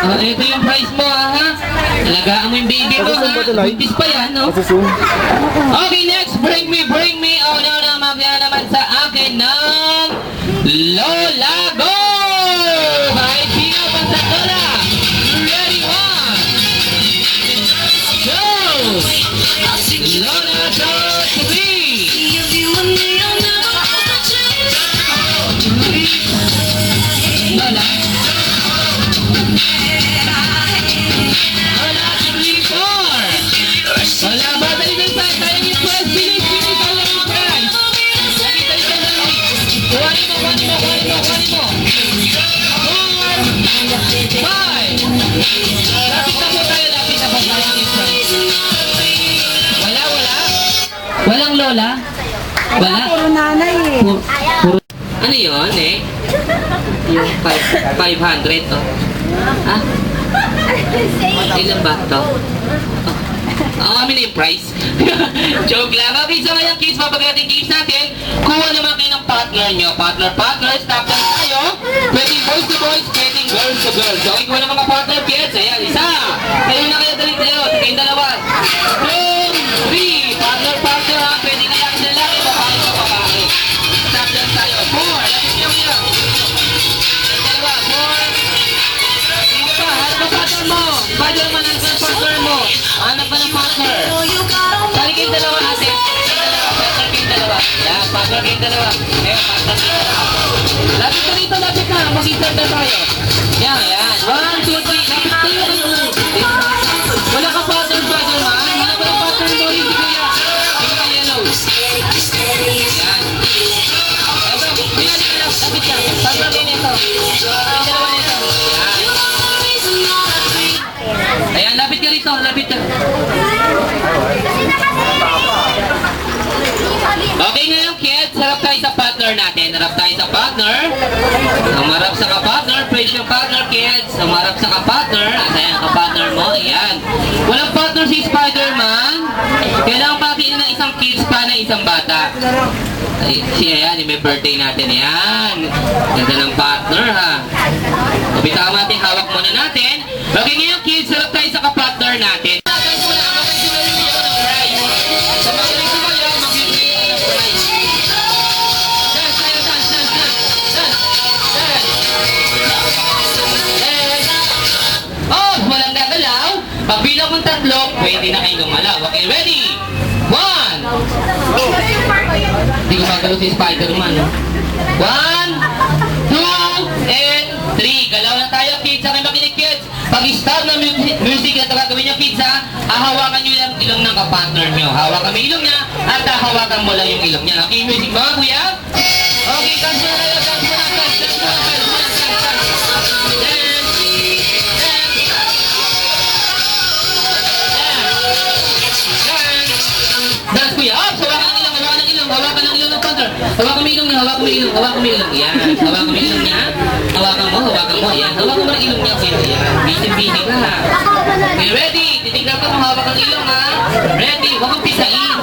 Ito yung price mo, ha? Alagaan mo yung baby mo, ha? Buntis pa yan, no? Okay, next. Bring me. Oh, no, mamaya naman sa akin ng Lola Go! Kahit sino pa sa Lola. Ready, one. Go! Lola Go, three. Lola. Wala ba? Dali sa sayang yung price. Bilis sayang yung price. Kuhanin mo. 4, 5. Lapit na po tayo. Sayang yung price. Wala. Walang Lola? Wala? Puro nanay eh. Ano yun eh? Yung 500 to. Ha? Ilan ba to? Ang amin na yung price. Joke lang. Okay, so ngayon kids, papagating kids natin. Kuha naman kayo ng partner nyo. Partner, stop lang tayo. Pwedeng boys to boys, pwedeng girls to girls. Okay, kuha ng mga partner kids. Ayan, isa. Kayo na kayo dali tayo. Kayong dalawa. 2, 3. Partner ha. Pwedeng lalaki, babae. Stop lang tayo. 4. Lapit nyo yan. Dalawa, 4. Sino pa? Hanap ang partner mo. Spider-Man ang partner mo. Hanap ka ng partner. Sali kayong dalawa natin. Partner kayong dalawa. Yan, partner kayong dalawa. Ayan, partner kayong dalawa. Lapit ka. Mag-insert na tayo. Yan. 1, 2, 3. Lapit kayo. Wala ka partner, Spider-Man. Wala ka ng partner mo. Hindi kuya. Hindi ka yellow. Yan. Lapit ka. Partner kayo nito. Kayong dalawa nito. Ayan, lapit ka rito. Okay, ngayon kids, harap tayo sa partner natin. Harap sa ka-partner. Praise yung partner kids. Harap sa ka-partner. Ayan, ka-partner mo. Ayan. Walang partner si Spider-Man. Kailangan pakiin ng isang kids pa na isang bata. Ayan, may birthday natin. Ayan. Ganda ng partner ha. Bitawan natin, hawak muna natin. Okay, ngayon kids, harap tayo sa ka-partner natin. Pagbilang mong 3, pwede na kayo gumalaw. Okay, ready? 1. Hindi ko magalaw si Spider-Man. 1, 2, and 3. Galaw na tayo, kids. Aking makinig, kids. Pag-start ng music na ito gagawin nyo, kids, ha? Hahawakan nyo lang ilong ng kapartner nyo. Hawakan mo ilong niya at hahawakan mo lang yung ilong niya. Okay, music mga kuya? Okay, dance muna tayo. Dance kuya. So, hawakan ng ilong ng partner. Hawakan mo ilong niya. Yan. Hawakan mo ilong niya. Hawakan mo. Yan. Hawakan mo ng ilong niya. Yan. Busy ka ha. Okay, ready? Titignan ka kung hawak ang ilong ha. Ready? Huwag kang pisain.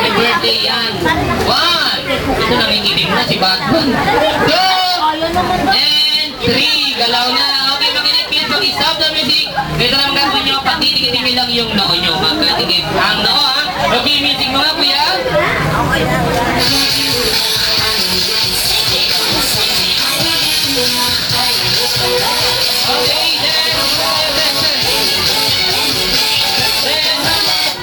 May birthday yan. 1. Ito nanginginig mo si Batman. 2. And 3. Galaw na. Okay, makinig kids. Pag-stop the music. Ito naman gagawin nyo. Patitigit lang yung noo nyo. Magkatigit ang noo ha. Okay, music mga kuya. Okay, then.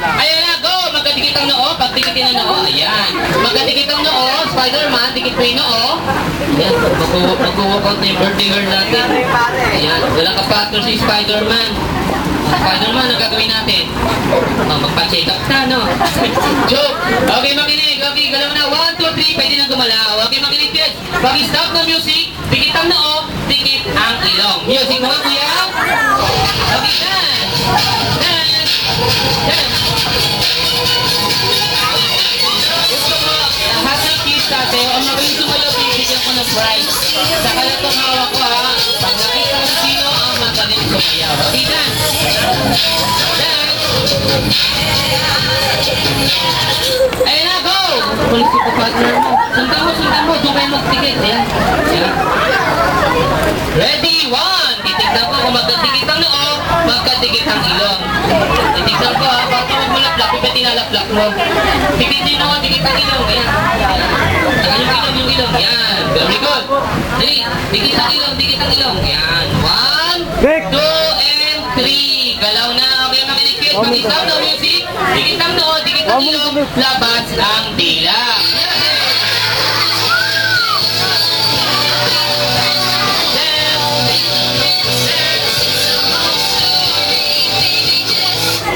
Ayan na, go! Magkadikit ang noo. Pagdikitin ang noo, ayan. Magkadikit ang noo. Spider-Man, dikit mo yung noo. Ayan, mag-walkout na yung birthday girl natin. Ayan, wala ka partner si Spider-Man. Spider-Man, ang gagawin natin? Magpa-check up na, no? Joke! Okay, makinig. Okay, galaw na. 1, 2, 3. Pwede nang gumalaw. Okay, makinig, kids. Pag-stop ng music, dikit ang noo, dikit ang ilong. Music mga kuya. Okay, dance! Gusto mo, lahat ng kids natin, ang magaling sumayaw, bibigyan ko ng prize. Sa kalatong hawak ko, ha? Pag nakita mo sino ang magaling sumayaw. Okay, dance! Ayun na, go! Pulis ko partner mo. Sundan mo. Doon kayo magtigit. Ayan. Ready? 1. Titignan ko kung magkadikit ang noo, magkadikit ang ilong. Titignan ko ha, bakit mo magmulaplak, kung tinalaplak mo. Tigitin ako, dikit ang ilong. Ayan. Yung ilong. Yan. Very good. Dali. Dikit ang ilong. Yan. 1, 2, and 3. Galaw na. Okay, makinikit. Pag-isaw na music. Dikit ang noo, dikit ang ilong. Labas ang dila.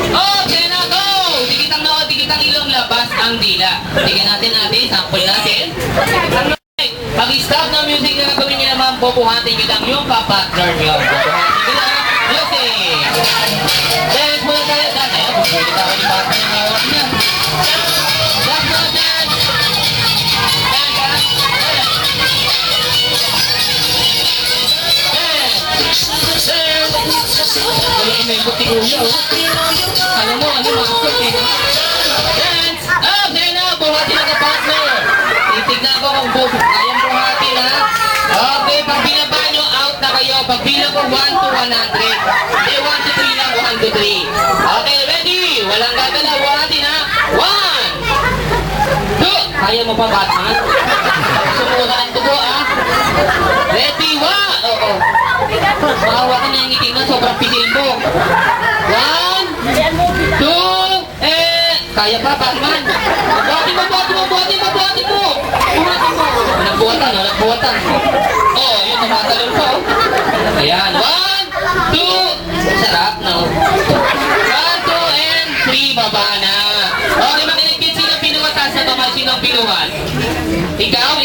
Okay na, go! Dikit ang noo, dikit ang ilong, labas ang dila. Tingnan natin, sample natin. Pag-stop ng music na gagawin niyo naman, bubuhatin niyo lang yung kapatner niyo. Bubuhatin niyo lang. Music! Dance muna tayo. Dance. Ayun, bubulit ako ni partner niyo. Dance muna, dance! Dance, ha? Dance! May buti ulo. Alam mo, masok eh. Dance! Okay na, buhatin ang kapatner. Titignan ko kung kayang buhatin ha. Okay, pag binaba nyo, out na kayo. Pag bilang ko 1 to 100. Hindi, 1 to 3 lang, 1 to 3. Okay, ready? Walang gagalaw, buhatin ha. 1, 2. Kaya mo pa, Batman? Sumuhan ko po ha. Ready? 1. Oo. Makawa ka na yung ngiting na, sobrang pisil mo. 1, 2, kaya pa, Batman? Buhatin mo. Nagbuhatan. Oh, yun, tumatalon po. Ayan, 1, 2, sarap, no? 1, 2, and 3, baba na. Okay, makinig, sino pinuwatas na kamay, sinong pinuwat? Ikaw.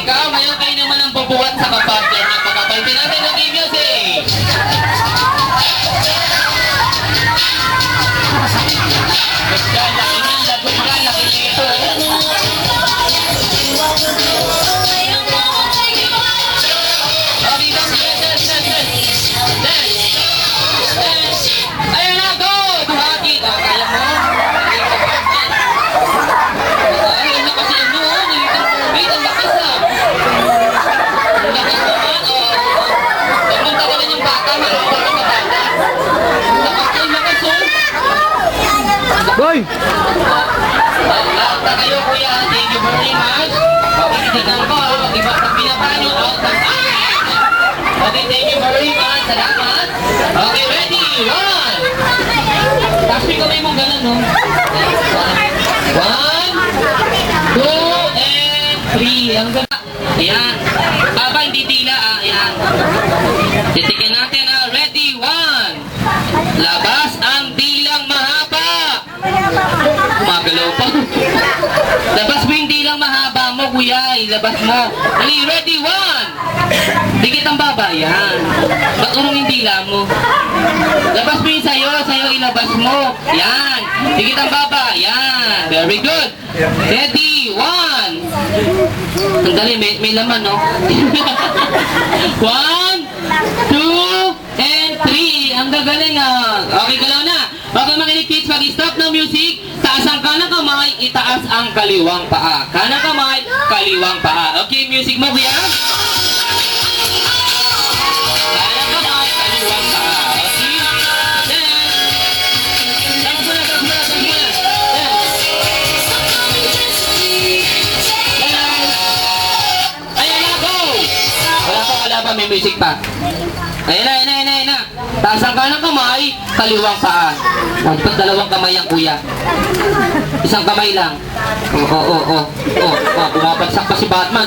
Ngayon kayo naman ang bubuhat sa kapatid. Pagkapansin natin ng game music. Ayan na, go! Buhati! Kaya mo? Ayun na kasi ano, ang lakas ah. Ang lakas naman, oh. Pumunta ka lang yung bata, malapit ka bata. Ang lakas oh. Boy! Out na kayo kuya, thank you very much. Pagkakitigan ko, pag-iba pag pinapanyo, out na. Okay, thank you very much. Salamat. Okay, ready? 1. Tapos may kamay mong ganun, no? 1, 2, and 3. Ang ganda. Ayan. Baba, hindi tila, ah. Ayan. Titikin natin, ah. Ready? 1. Labas ang dilang mahaba. Magalaw pa. Labas mo yung dilang mahaba mo, kuya. Ilabas mo. Ready? 1. Dikit ang baba. Yan. Ba't urong yung dila mo? Labas mo yung sayo ilabas mo. Yan. Dikit ang baba. Yan. Very good. Ready? 1. Ang dali, may laman, no? 1, 2, and 3. Ang gagaling, ah. Okay, galaw na. Okay, makinig kids, pag-stop ng music, taas ang kanang kamay, itaas ang kaliwang paa. Kanang kamay, kaliwang paa. Okay, music mo, kuya? Kanang kamay, kaliwang paa. Okay? Dance muna. Dance. Ayan na, go! Wala pa, may music pa. Ayan na. Taas ang kanang kamay, kaliwang paa. Dapat dalawang kamay ang kuya. Isang kamay lang. Bumabagsak pa si Batman,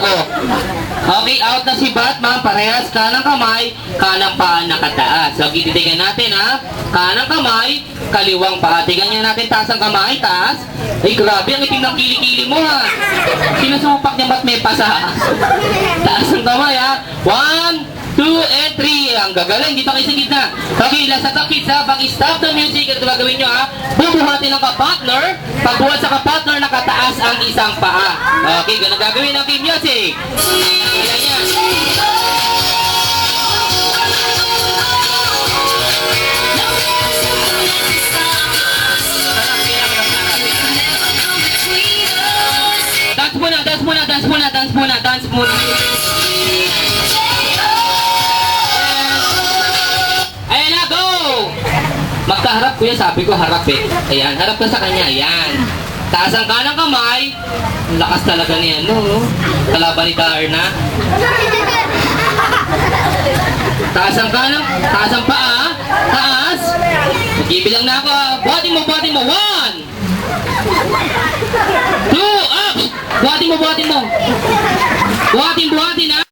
Okay, out na si Batman. Parehas, kanang kamay, kanang paa nakataas. So, titigan natin, ha? Kanang kamay, kaliwang paa. Tignan natin, taas ang kamay, taas. Ay, grabe, ang itim ng kilikili mo, ha? Sinusupak niya ba't may pasa? Taas ang kamay, ha? 1, 2, and 3. Ang gagaling, dito kayo sa gitna. Okay, last at kids ha, pag-stop the music, ito gagawin nyo ha, bubuhatin ng kapartner. Pagbuhat sa kapartner, nakataas ang isang paa. Okay, ganun gagawin ng game music. Ayan yan. Dance muna. harap kuya, sabi ko harap eh. Ayan, harap ka sa kanya, ayan. Taas ang kanang kamay. Ang lakas talaga ni ano, kalaban ni Darna. Taas ang kanang, taas ang paa, taas. Magbibilang na ako, ah. Buhatin mo, 1. 2, up! Buhatin mo. Buhatin, ha?